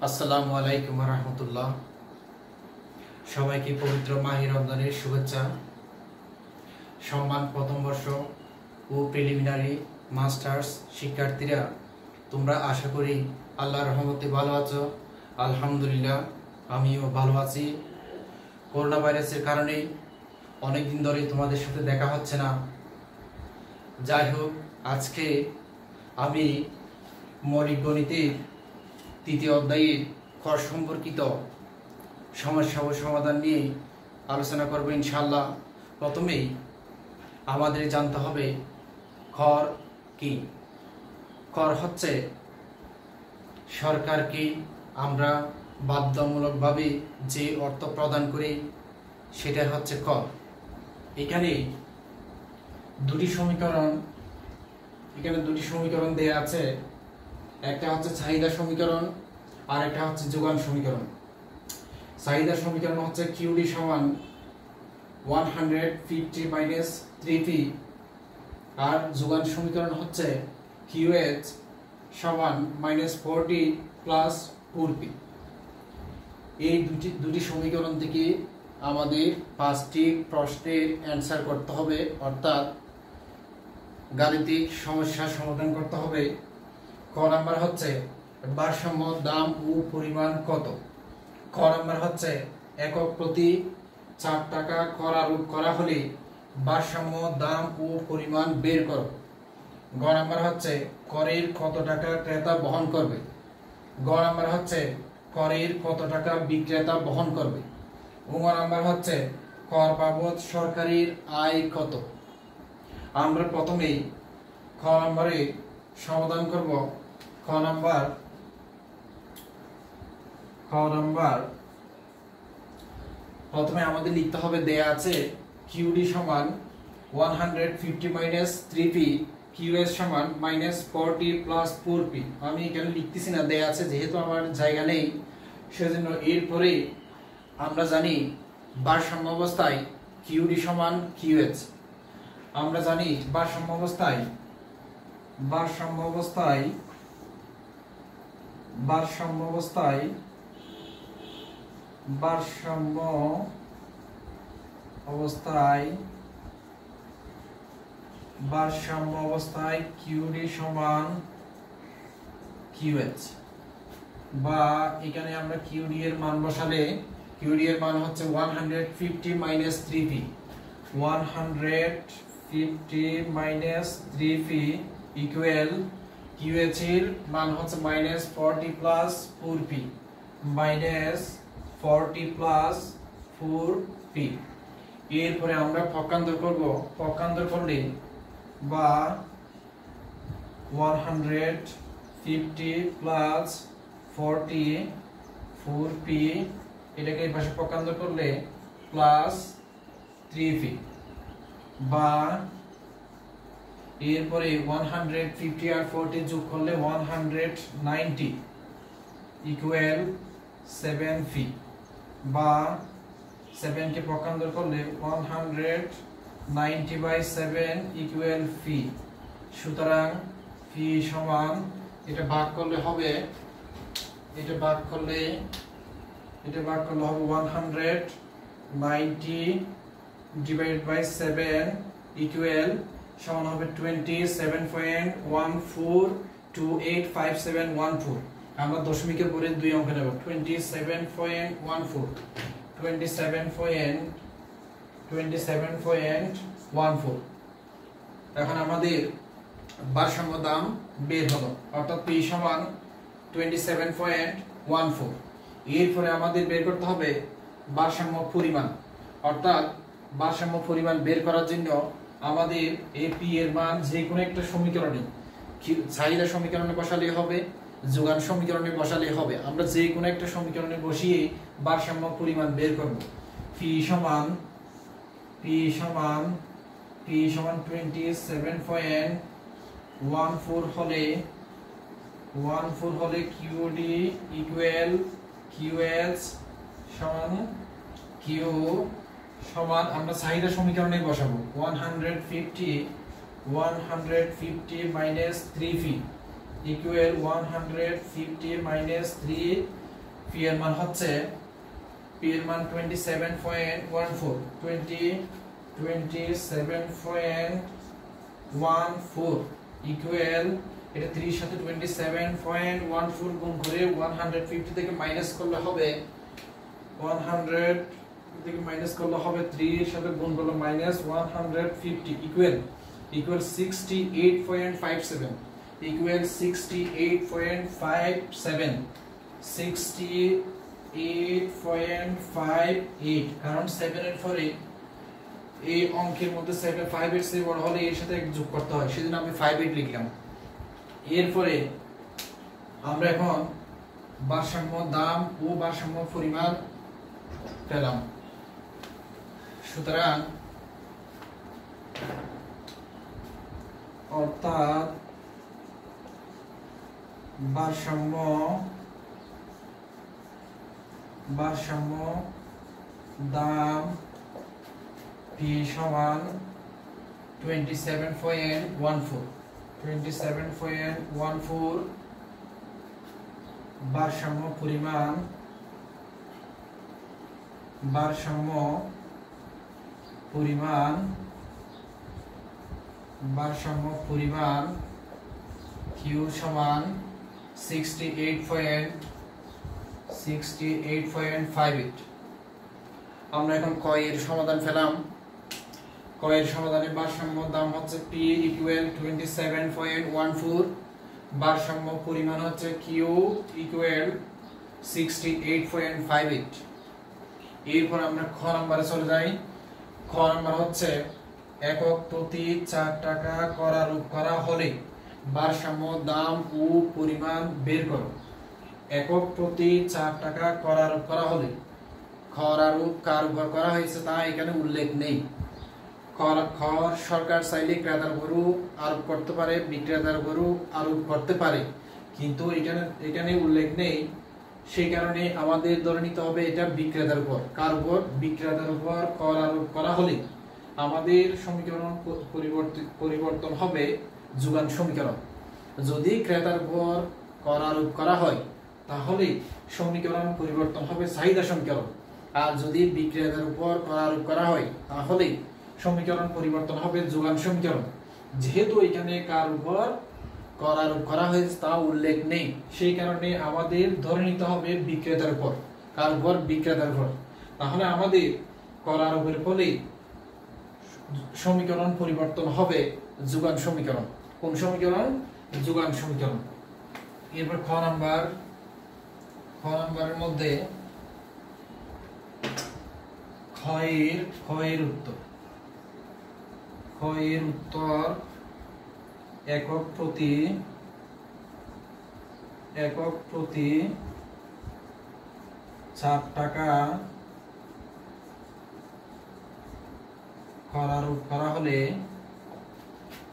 আসসালামু আলাইকুম ওয়া রাহমাতুল্লাহ। সবাইকে পবিত্র মাহে রমজানের শুভেচ্ছা। সম্মান প্রথম বর্ষ ও প্রিলিমিনারি মাস্টার্স শিক্ষার্থীরা, তোমরা আশা করি আল্লাহর রহমতে ভালো আছো। আলহামদুলিল্লাহ, আমিও ভালো আছি। করোনা ভাইরাসের কারণে অনেকদিন ধরে তোমাদের সাথে দেখা হচ্ছে না। যাই হোক, আজকে আমি মৌলিক গণিতের তৃতীয় অধ্যায়ের খর সম্পর্কিত সমস্যা ও সমাধান নিয়ে আলোচনা করব ইনশাআল্লাহ। প্রথমেই আমাদের জানতে হবে খর কি। খর হচ্ছে সরকারকে আমরা বাধ্যতামূলকভাবে যে অর্থ প্রদান করি সেটা হচ্ছে কর। এখানে দুটি সমীকরণ দেয়া আছে। একটা হচ্ছে চাহিদা সমীকরণ আর একটা হচ্ছে যোগান সমীকরণ। চাহিদা সমীকরণ হচ্ছে কিউডি সমান 150 মাইনাস 3p, আর যোগান সমীকরণ হচ্ছে কিউএচ সমান -40 প্লাস 4p। এই দুটি সমীকরণ থেকে আমাদের 5টি প্রশ্নের অ্যান্সার করতে হবে, অর্থাৎ গাণিতিক সমস্যার সমাধান করতে হবে। ক নাম্বার হচ্ছে ভারসাম্য দাম ও পরিমাণ কত। খ নাম্বার হচ্ছে একক প্রতি 4 টাকা কর আরোপ করা হলে ভারসাম্য দাম ও পরিমাণ বের করো। গ নাম্বার হচ্ছে করের কত টাকা ক্রেতা বহন করবে। গ নাম্বার হচ্ছে করের কত টাকা বিক্রেতা বহন করবে। ও নাম্বার হচ্ছে কর বাবদ সরকারের আয় কত। আমরা প্রথমেই খ নাম্বারে সমাধান করব। খ নাম্বার প্রথমে আমাদের লিখতে হবে, দেয়া আছে কিউডি সমান 150 মাইনাস 3p, কিউএস সমান -40 প্লাস 4p। আমি এখানে লিখতেছি না, দেয়া আছে যেহেতু আমার জায়গা নেই সেজন্য। এরপরে আমরা জানি ভারসাম্য অবস্থায় কিউডি সমান কিউএচ। আমরা জানি ভারসাম্য অবস্থায় কিউডি সমান কিউএচ, বা এখানে আমরা কিউডি এর মান বসালে কিউডি এর মান হচ্ছে 150 minus 3p। 150 minus 3p equal কিউএচ এর মান হচ্ছে -40 প্লাস 4p, -40 প্লাস 4p। এরপরে আমরা পক্ষান্তর করব। পক্ষান্তর করলে বা 150 প্লাস 40 4p, এটাকে এই পাশে পক্ষান্তর করলে প্লাস 3p, বা এরপরে 150 আর 40 যোগ করলে 190 ইকুয়াল 7p, বা 7 কে পক্ষান্তর করলে 190/7 ইকুয়াল p। সুতরাং p সমান, এটা ভাগ করলে হবে 190/7 ইকুয়াল সমান হবে 27.14285714। আমরা দশমিকের পরে 2 অঙ্ক নেব। 27.14। এখন আমাদের ভারসাম্য দাম বের হলো, অর্থাৎ p সমান 27.14। এরপরে আমাদের বের করতে হবে ভারসাম্য পরিমাণ, অর্থাৎ ভারসাম্য পরিমাণ বের করার জন্য আমাদের এই p এর মান যে কোনো একটা সমীকরণে, চাহিদা সমীকরণে বসালেই হবে, যোগান সমীকরণে বসালেই হবে। আমরা যে কোনো একটা সমীকরণে বসিয়ে ভারসাম্য পরিমাণ বের করব। p সমান 27.14 হলে কিউডি ইকুয়াল কিউএচ সমান আমরা চাহিদা সমীকরণে বসাবো 150 minus 3p equal 150 minus 3 P এর মান হচ্ছে 27.14 ইকুয়াল এটা 3 সাথে 27.14 গুণ করে 150 থেকে মাইনাস করলে হবে 100 থেকে মাইনাস করলে হবে 3 এর সাথে গুণ করলে মাইনাস 150 ইকুয়াল 68.57 ইকুয়াল 68.57 68.58 কারণ 7 এর পরে এই অঙ্কের মধ্যে 5 এর চেয়ে বড় হলে এর সাথে যোগ করতে হয়, সেজন্য আমি 58 লিখলাম। এরপরে আমরা এখন ভারসাম্য দাম ও ভারসাম্য পরিমাণ পেলাম। সুতরাং অর্থাৎ ভারসাম্য দাম P সমান 27.14 ভারসাম্য পরিমাণ Q সমান 68.58 আমরা এখন ক এর সমাধান পেলাম। ক এর সমাধানে ভারসাম্য দাম হচ্ছে P ইকুয়াল 27.14 ভারসাম্য পরিমাণ হচ্ছে Q ইকুয়াল 68.58। এরপর আমরা খ নম্বরে চলে যাই। খ নম্বর হচ্ছে একক প্রতি 4 টাকা করারূপ করা হলে ভারসাম্য দাম ও পরিমাণ বের করো। একক প্রতি 4 টাকা করারূপ করা হলে খরারূপ কার উপর করা হয়েছে তা এখানে উল্লেখ নেই। সরকার চাইলে ক্রেতার উপর আরোপ করতে পারে, বিক্রেতার উপর আরোপ করতে পারে, কিন্তু এখানে উল্লেখ নেই। সেই কারণে আমাদের ধরে নিতে হবে এটা বিক্রেতার উপর। কার উপর? বিক্রেতার উপর কর আরোপ করা হলে আমাদের সমীকরণ পরিবর্তন হবে যোগান সমীকরণ। যদি ক্রেতার উপর কর আরোপ করা হয় তাহলে সমীকরণ পরিবর্তন হবে চাহিদা সমীকরণ, আর যদি বিক্রেতার উপর কর আরোপ করা হয় তাহলে সমীকরণ পরিবর্তন হবে যোগান সমীকরণ। যেহেতু এখানে কার উপর কর আরোপ করা হয়েছে তা উল্লেখ নেই, সেই কারণে আমাদের ধরে নিতে হবে বিক্রেতার উপর। কার উপর? বিক্রেতার উপর। তাহলে আমাদের কর আরোপের ফলে সমীকরণ পরিবর্তন হবে যোগান সমীকরণ। কোন সমীকরণ? যোগান সমীকরণ। এরপর খ নাম্বারের মধ্যে ক্ষয়ের উত্তর একক প্রতি 4 টাকা করারূপ করা হলে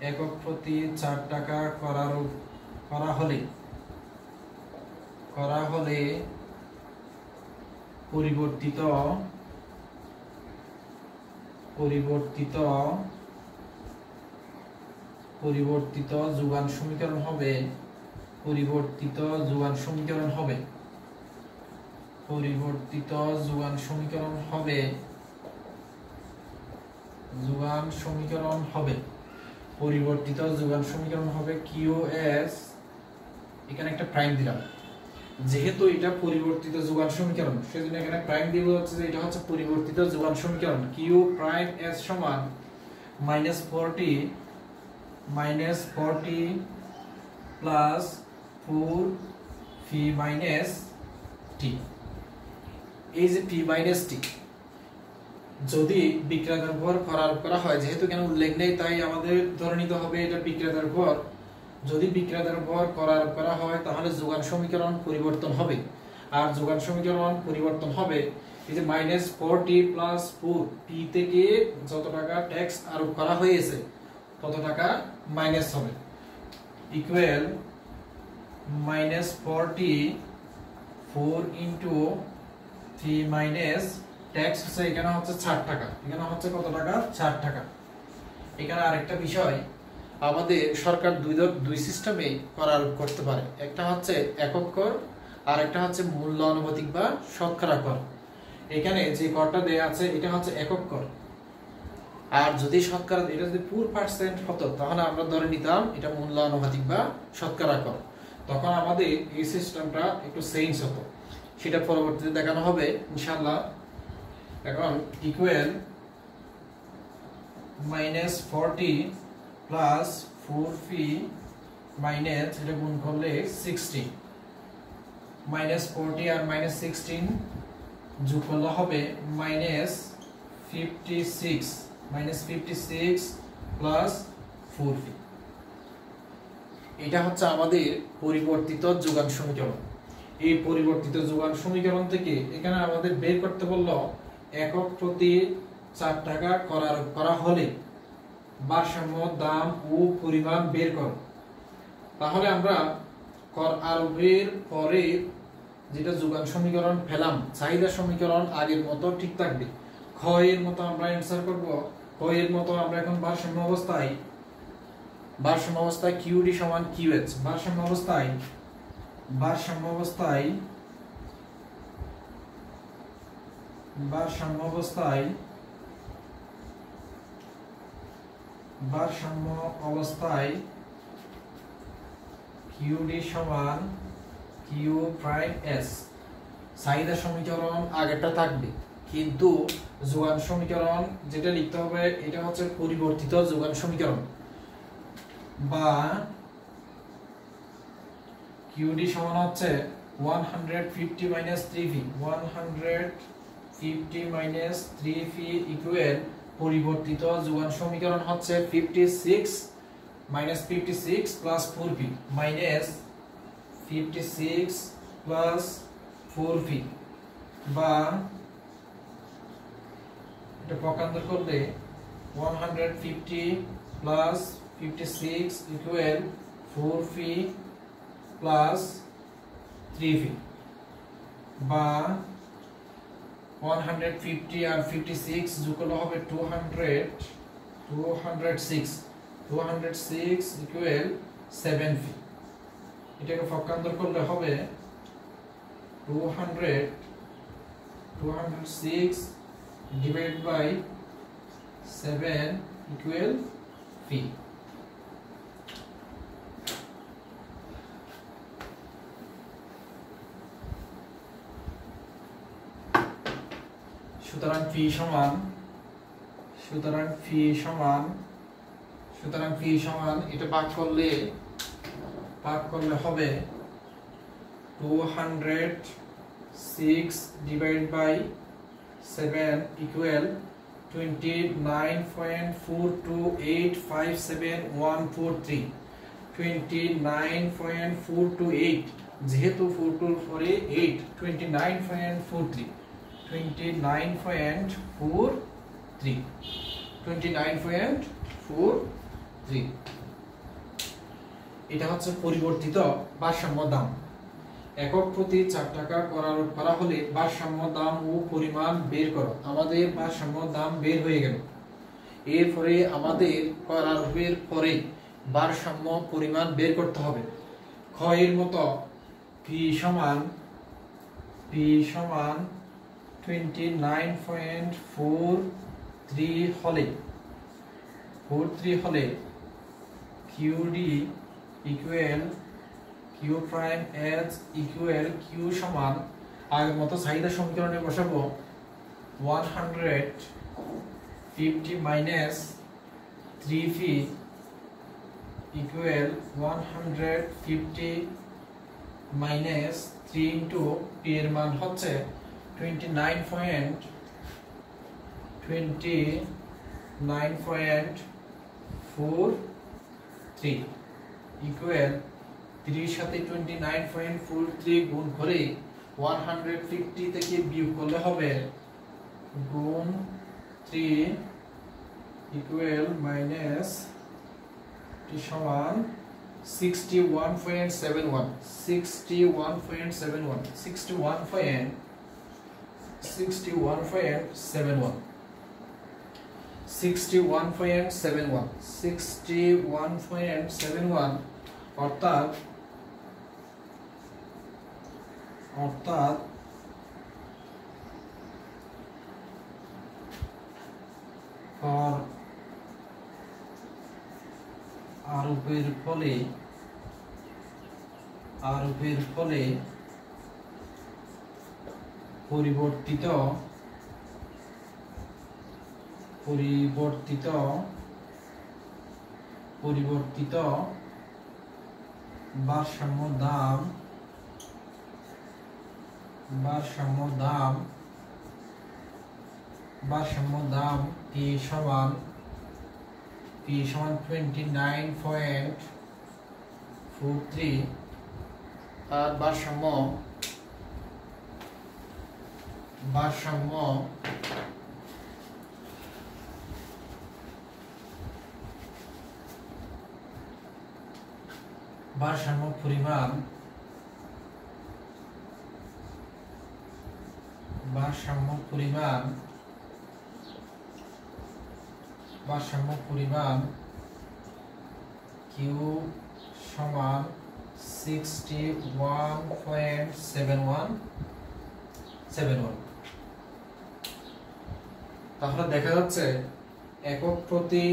একক প্রতি 4 টাকা করারূপ করা হলে পরিবর্তিত যোগান সমীকরণ হবে QS। এখানে একটা প্রাইম দিলাম, যেহেতু এটা পরিবর্তিত যোগান সমীকরণ সেজন্য এখানে প্রাইম দিয়ে বোঝাচ্ছে যে এটা হচ্ছে পরিবর্তিত যোগান সমীকরণ। Q প্রাইম S সমান -40 প্লাস 4 P মাইনাস T। এই যে P মাইনাস T যদি বিক্রেতার উপর আরোপ করা হয়, যেহেতু কেন উল্লেখ নেই তাই আমাদের ধরে নিতে হবে এটা বিক্রেতার উপর। যদি বিক্রেতার উপর কর আরোপ করা হয় তাহলে যোগান সমীকরণ পরিবর্তন হবে, আর যোগান সমীকরণ পরিবর্তন হবে এই যে -40 প্লাস 4 P থেকে যত টাকা ট্যাক্স আরোপ করা হয়েছে তত টাকা মাইনাস হবে, ইকুয়াল -40 4 ইনটু 3 মাইনাস ট্যাক্স হচ্ছে এখানে হচ্ছে 60 টাকা। এখানে হচ্ছে কত টাকা? 60 টাকা। এখানে আরেকটা বিষয়, আমাদের সরকার দুই সিস্টেমে কর আরোপ করতে পারে। একটা হচ্ছে একক কর আর একটা হচ্ছে মূল্য আনুপাতিক বা শতকরা কর। এখানে যে করটা দেয়া আছে এটা হচ্ছে একক কর, আর যদি শতকরা এটা যদি পুর পার্সেন্ট হতো তাহলে আমরা ধরে নিতাম এটা মূল্য আনুপাতিক বা শতকরা কর। তখন আমাদের এই সিস্টেমটা একটু চেঞ্জ হতো, সেটা পরবর্তীতে দেখানো হবে ইনশাআল্লাহ। এখন ইকুয়াল -40 প্লাস 4p মাইনাস এটা গুণ করলে 60, -40 আর -16 যোগ করলে হবে -56 প্লাস 4p। এটা হচ্ছে আমাদের পরিবর্তিত যোগান সমীকরণ। এই পরিবর্তিত যোগান সমীকরণ থেকে এখানে আমাদের বের করতে বললো একক প্রতি 4 টাকা করা হলে ভারসাম্য দাম ও পরিমাণ বের করো। তাহলে আমরা কর আরোপের পরে যেটা যোগান সমীকরণ পেলাম, চাহিদা সমীকরণ আগের মতো ঠিক থাকবে। খ এর মতো আমরা অ্যানসার করব। খ এর মতো আমরা এখন ভারসাম্য অবস্থায় কিউডি সমান কিউএচ, ভারসাম্য অবস্থায় কিউডি সমান কিউ প্রাইম এস। চাহিদা সমীকরণ আগেরটা থাকবে, কিন্তু যোগান সমীকরণ যেটা লিখতে হবে এটা হচ্ছে পরিবর্তিত যোগান সমীকরণ, বা কিউডি সমান হচ্ছে 150 minus 3v, 150 minus 3v equal পরিবর্তিত যোগান সমীকরণ হচ্ছে 56 plus 4p minus 56 plus 4p, বা এটা পক্ষান্তর করলে 150 plus 56 equal 4p plus 3p, বা 150 আর 56 যোগ করলে হবে 206 ইকুয়াল 7p। এটাকে পক্ষান্তর করলে হবে 206 ডিভাইড বাই 7 ইকুয়াল p। সুতরাং ফি সমান এটা ভাগ করলে হবে 206 ডিভাইড বাই 7 ইকুয়াল 29.42857,143, 29.428, যেহেতু 4 পরে 8, 29.43, 29.43। এটা হচ্ছে পরিবর্তিত ভারসাম্য দাম। একক প্রতি 4 টাকা করা হলে ভারসাম্য দাম ও পরিমাণ বের করো। আমাদের ভারসাম্য দাম বের হয়ে গেল। এরপরে আমাদের করার পরে ভারসাম্য পরিমাণ বের করতে হবে। খ এর মতো পি সমান 29.43 হলে QD equal Q prime S equal Q সমান আগের মতো চাহিদা সমীকরণে বসাবো 150 minus 3p equal 150 minus 3 into p এর মান হচ্ছে 29.43 ইকুয়াল 3 সাথে 29.43 গুণ করে 150 থেকে বিয়োগ করলে হবে গুণ 3 ইকুয়াল মাইনাস টি সমান 61.71 অর্থাৎ অর্থাৎ কর আরোপের ফলে পরিবর্তিত ভারসাম্য দাম P সমান 29.43 আর ভারসাম্য পরিমাণ Q সমান 61.71 তাহলে দেখা যাচ্ছে একক প্রতি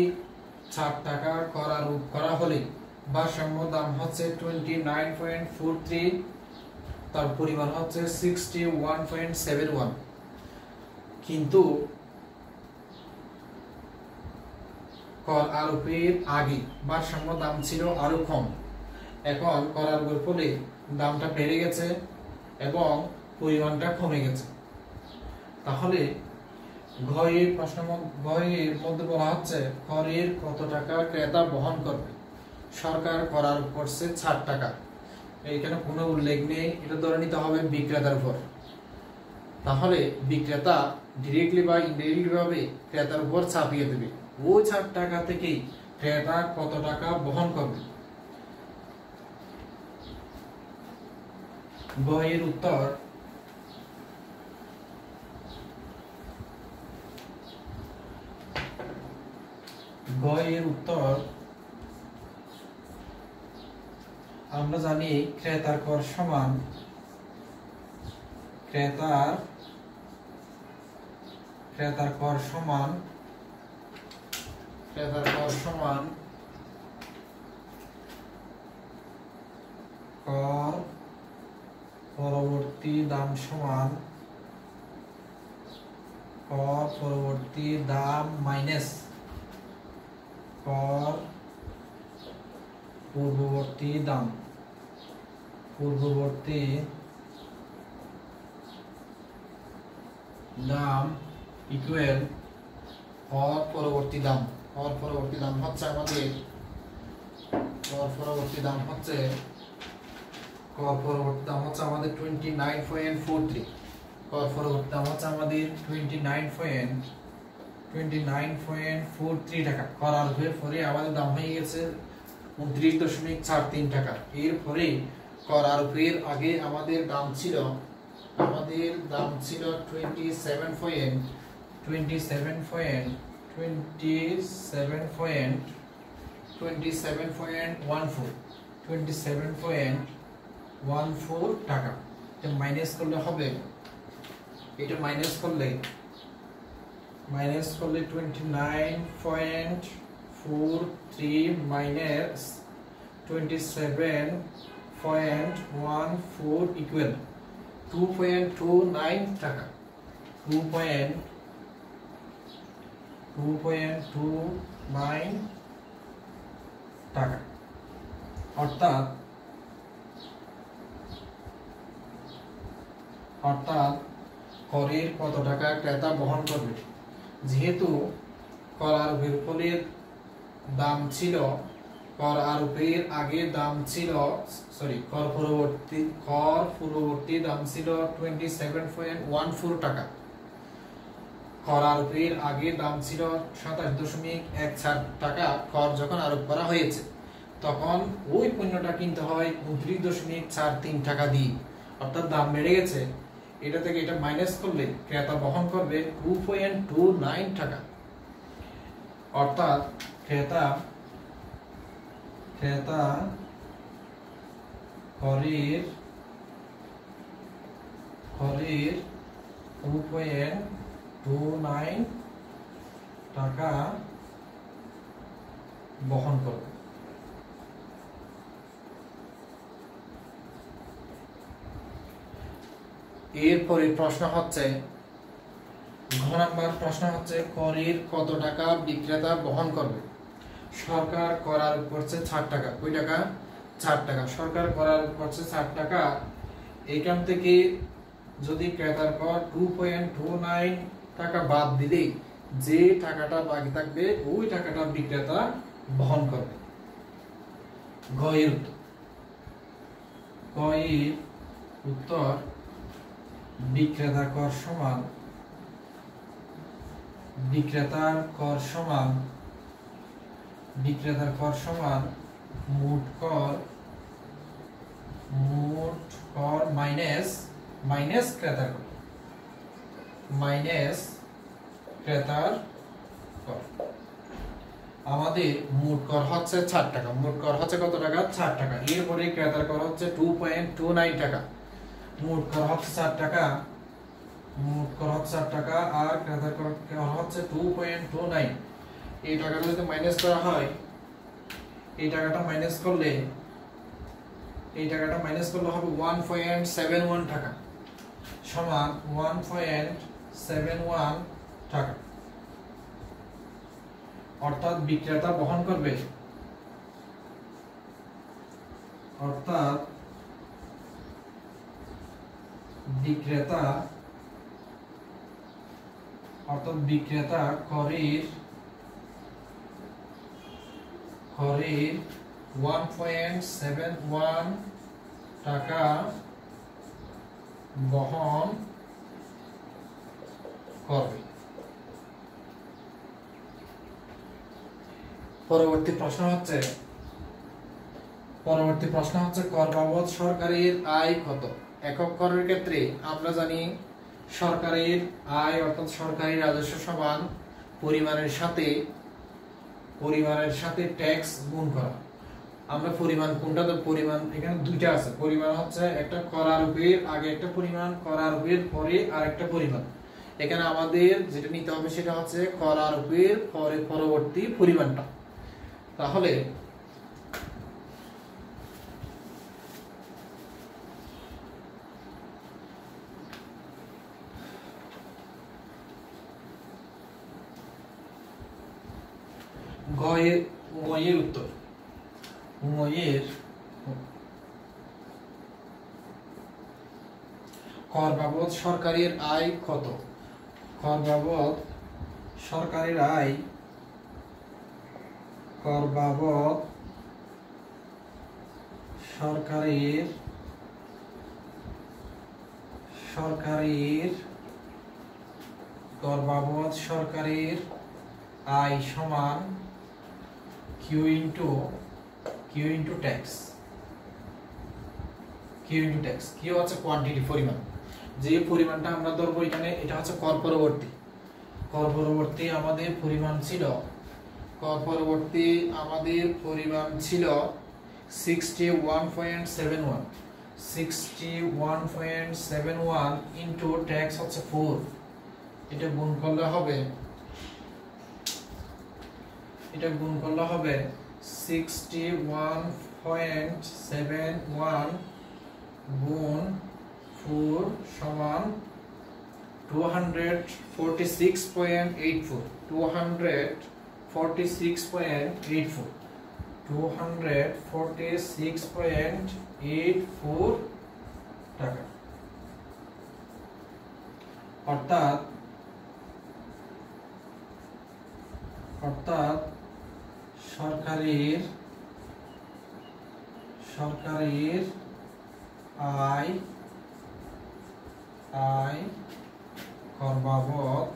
4 টাকা কর আরোপ করা হলে ভারসাম্য দাম হচ্ছে 29.43 তার পরিমাণ হচ্ছে 61.71 কিন্তু কর আরোপের আগে ভারসাম্য দাম ছিল আরো কম এখন কর আরোপের ফলে দামটা বেড়ে গেছে এবং পরিমাণটা কমে গেছে তাহলে ঘয়ের মধ্যে বলা হচ্ছে করের কত টাকা ক্রেতা বহন করবে সরকার কর আরোপ করছে 60 টাকা এখানে কোনো উল্লেখ নেই এটা ধরে নিতে হবে বিক্রেতার উপর তাহলে বিক্রেতা ডিরেক্টলি বা ইনডাইরেক্টলি ভাবে ক্রেতার উপর চাপিয়ে দেবে ওই 60 টাকা থেকে ক্রেতা কত টাকা বহন করবে বইয়ের উত্তর আমরা জানি ক্রেতার কর সমান কর পরবর্তী দাম সমান কর পরবর্তী দাম মাইনাস কর পূর্ববর্তী দাম ইকুয়াল কর পরবর্তী দাম হচ্ছে আমাদের 29.43 কর পরবর্তী দাম হচ্ছে আমাদের 29.43 টাকা কর আরোপের পরে আমাদের দাম হয়ে গেছে 29.43 টাকা এরপরে কর আরোপের আগে আমাদের দাম ছিল 27.14 টাকা এটা মাইনাস করলে হবে এটা মাইনাস করলে 29.43 মাইনাস 27.14 ইকুয়াল 2.29 টাকা 2.29 টাকা অর্থাৎ করের কত টাকা ক্রেতা বহন করবে যেহেতু কর আরোপের ফলে দাম ছিল কর আরোপের আগে দাম ছিল কর পূর্ববর্তী দাম ছিল 27.14 টাকা কর আরোপের আগে দাম ছিল 27.14 টাকা কর যখন আরোপ করা হয়েছে তখন ওই পণ্যটা কিনতে হয় 29.43 টাকা দিয়ে অর্থাৎ দাম বেড়ে গেছে এটা থেকে এটা মাইনাস করলে ক্রেতা বহন করবে 2.29 টাকা অর্থাৎ ক্রেতা করের করের 2.29 টাকা বহন করবে। এরপরে প্রশ্ন হচ্ছে ঘ নাম্বার প্রশ্ন হচ্ছে করের কত টাকা বিক্রেতা বহন করবে। সরকার করার করছে ৬০ টাকা। কয় টাকা? ৬০ টাকা। সরকার করার করছে ৬০ টাকা। এখান থেকে যদি ক্রেতার কর 2.29 টাকা বাদ দিলে যে টাকাটা বাকি থাকবে ওই টাকাটা বিক্রেতা বহন করবে। গ এর উত্তর বিক্রেতার কর সমান মোট কর মাইনাস ক্রেতার কর। আমাদের মোট কর হচ্ছে ৬০ টাকা। মোট কর হচ্ছে কত টাকা? ৬০ টাকা। এরপরে ক্রেতার কর হচ্ছে 2.29 টাকা। মোট কর হচ্ছে ৬০ টাকা। আর ক্রেতার কর হচ্ছে 2.29। এই টাকাটা যদি মাইনাস করা হয়, এই টাকাটা মাইনাস করলে হবে 1.71 টাকা সমান 1.71 টাকা। অর্থাৎ বিক্রেতা বহন করবে বিক্রেতা করের 1.71 টাকা বহন করবে। পরবর্তী প্রশ্ন হচ্ছে কর বাবদ সরকারের আয় কত। একক করের ক্ষেত্রে আমরা জানি সরকারের আয় অর্থাৎ সরকারি রাজস্ব সমান পরিমাণের সাথে ট্যাক্স গুণ করা। আমরা পরিমাণ কোনটা? তো পরিমাণ এখানে দুইটা আছে। পরিমাণ হচ্ছে একটা করারূপের আগে একটা পরিমাণ, করারূপের পরে আরেকটা পরিমাণ। এখানে আমাদের যেটা নিতে হবে সেটা হচ্ছে করারূপের পরে পরবর্তী পরিমাণটা। তাহলে গ এর উত্তর কর বাবদ সরকারের আয় কত। কর বাবদ সরকারের আয় কর বাবদ সরকারের আয় সমান কিউ ইন্টু ট্যাক্স। কিউ হচ্ছে কোয়ান্টিটি, পরিমাণ। যে পরিমাণটা আমরা ধরবো এখানে এটা হচ্ছে কর পরবর্তী আমাদের পরিমাণ ছিল 61.71 ইনটু ট্যাক্স হচ্ছে 4। এটা গুণ করলে হবে 61.71 গুণ 4 সমান 246.84 টাকা। অর্থাৎ সরকারের আয় কর বাবদ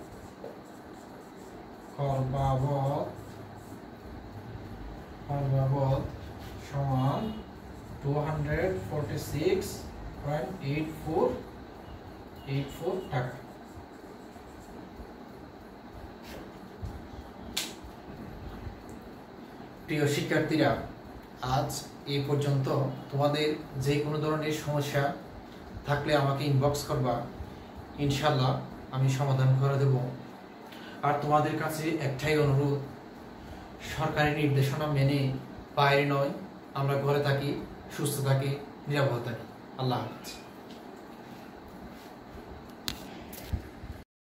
সমান 246.84 টাকা। প্রিয় শিক্ষার্থীরা, আজ এই পর্যন্ত। তোমাদের যে কোনো ধরনের সমস্যা থাকলে আমাকে ইনবক্স করবা, ইনশাল্লাহ আমি সমাধান করে দেব। আর তোমাদের কাছে একটাই অনুরোধ, সরকারি নির্দেশনা মেনে বাইরে নয়, আমরা ঘরে থাকি, সুস্থ থাকি, নিরাপদ থাকি। আল্লাহ হাফেজ।